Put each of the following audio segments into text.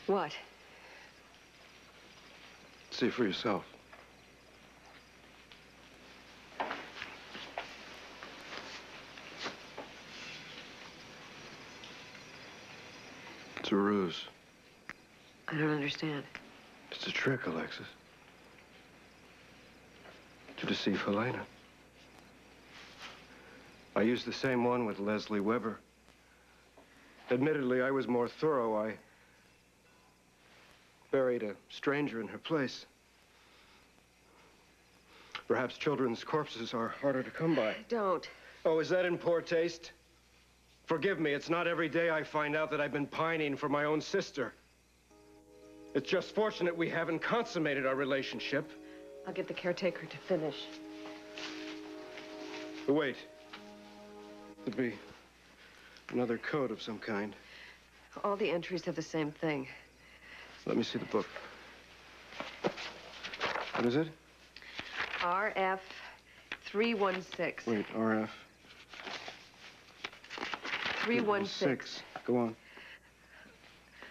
What? See for yourself. It's a ruse. I don't understand. It's a trick, Alexis. To deceive Helena. I used the same one with Leslie Weber. Admittedly, I was more thorough. I buried a stranger in her place. Perhaps children's corpses are harder to come by. Don't. Oh, is that in poor taste? Forgive me, it's not every day I find out that I've been pining for my own sister. It's just fortunate we haven't consummated our relationship. I'll get the caretaker to finish. But wait. There'd be another code of some kind. All the entries have the same thing. Let me see the book. What is it? RF 316. Wait, RF 316. Go on.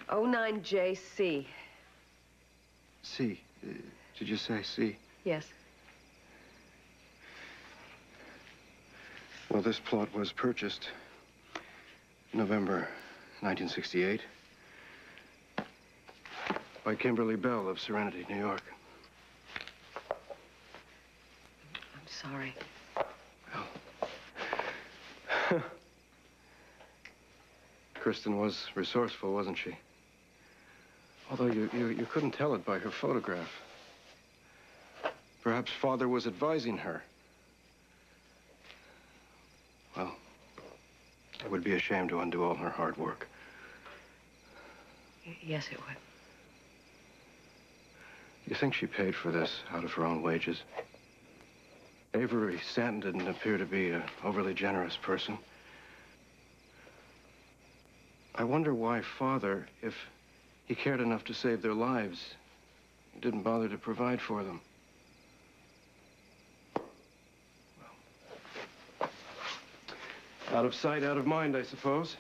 09JC. C. Did you say C? Yes. Well, this plot was purchased November 1968 by Kimberly Bell of Serenity, New York. I'm sorry. Well, Kristen was resourceful, wasn't she? Although you couldn't tell it by her photograph. Perhaps Father was advising her. Well, it would be a shame to undo all her hard work. Yes, it would. You think she paid for this out of her own wages? Avery Stanton didn't appear to be an overly generous person. I wonder why Father, if he cared enough to save their lives, didn't bother to provide for them. Well, out of sight, out of mind, I suppose.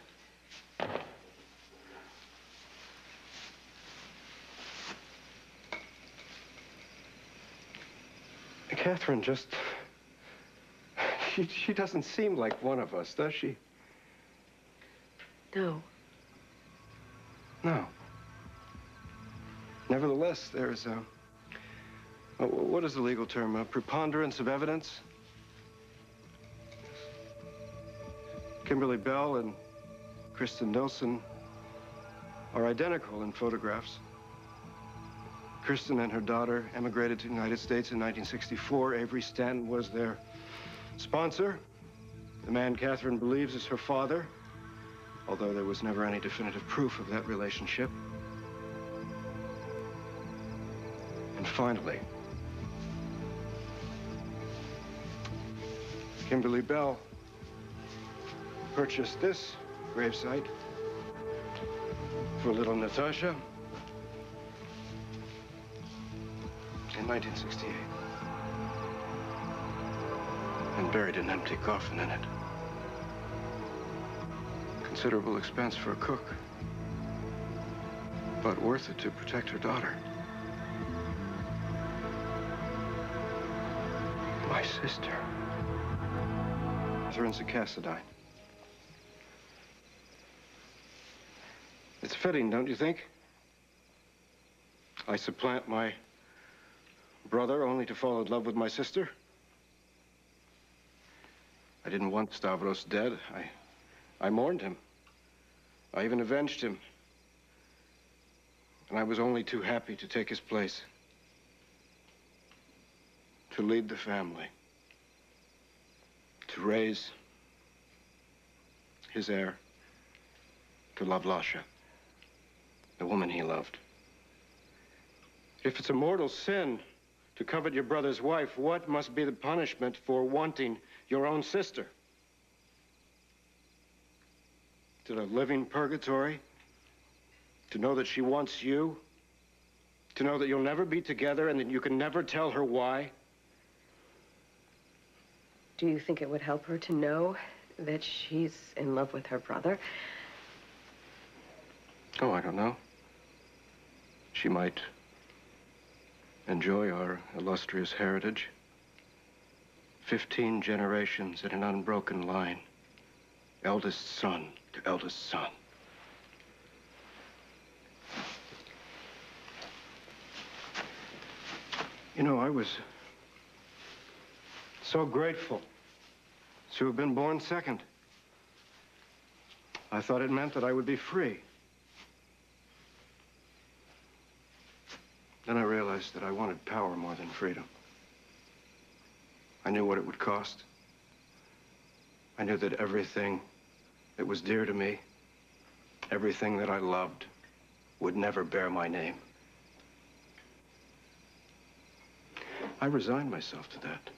Catherine just... She doesn't seem like one of us, does she? No. No. Nevertheless, there's what is the legal term? A preponderance of evidence? Kimberly Bell and Kristen Nilsson are identical in photographs. Kristen and her daughter emigrated to the United States in 1964. Avery Stanton was their sponsor. The man Catherine believes is her father, although there was never any definitive proof of that relationship. And finally, Kimberly Bell purchased this gravesite for little Natasha in 1968 and buried an empty coffin in it. Considerable expense for a cook, but worth it to protect her daughter. My sister. Catherine's a Cassadine. It's fitting, don't you think? I supplant my brother only to fall in love with my sister. I didn't want Stavros dead. I mourned him. I even avenged him. And I was only too happy to take his place. To lead the family. To raise his heir. To love Lasha, the woman he loved. If it's a mortal sin to covet your brother's wife, what must be the punishment for wanting your own sister? To the living purgatory? To know that she wants you? To know that you'll never be together and that you can never tell her why? Do you think it would help her to know that she's in love with her brother? Oh, I don't know. she might enjoy our illustrious heritage. 15 generations in an unbroken line. Eldest son to eldest son. You know, I was so grateful to have been born second. I thought it meant that I would be free. Then I realized that I wanted power more than freedom. I knew what it would cost. I knew that everything that was dear to me, everything that I loved, would never bear my name. I resigned myself to that.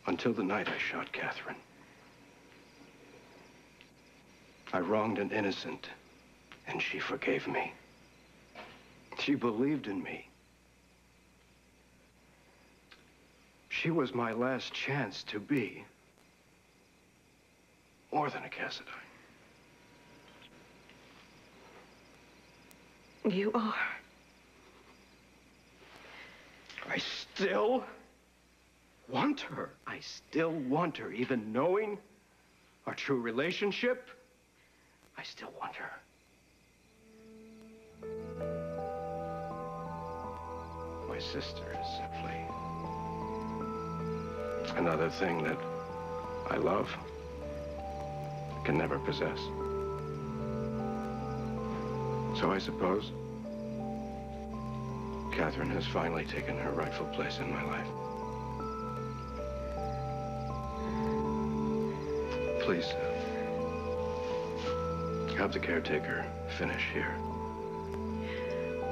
Until the night I shot Catherine. I wronged an innocent, and she forgave me. She believed in me. She was my last chance to be more than a Cassadine. You are. I still want her. I still want her, even knowing our true relationship. I still want her. My sister is simply another thing that I love, can never possess. So I suppose Catherine has finally taken her rightful place in my life. Please, have the caretaker finish here.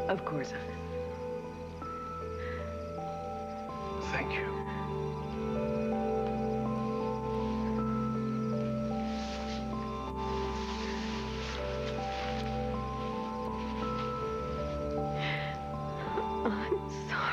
Of course. Thank you. I'm sorry.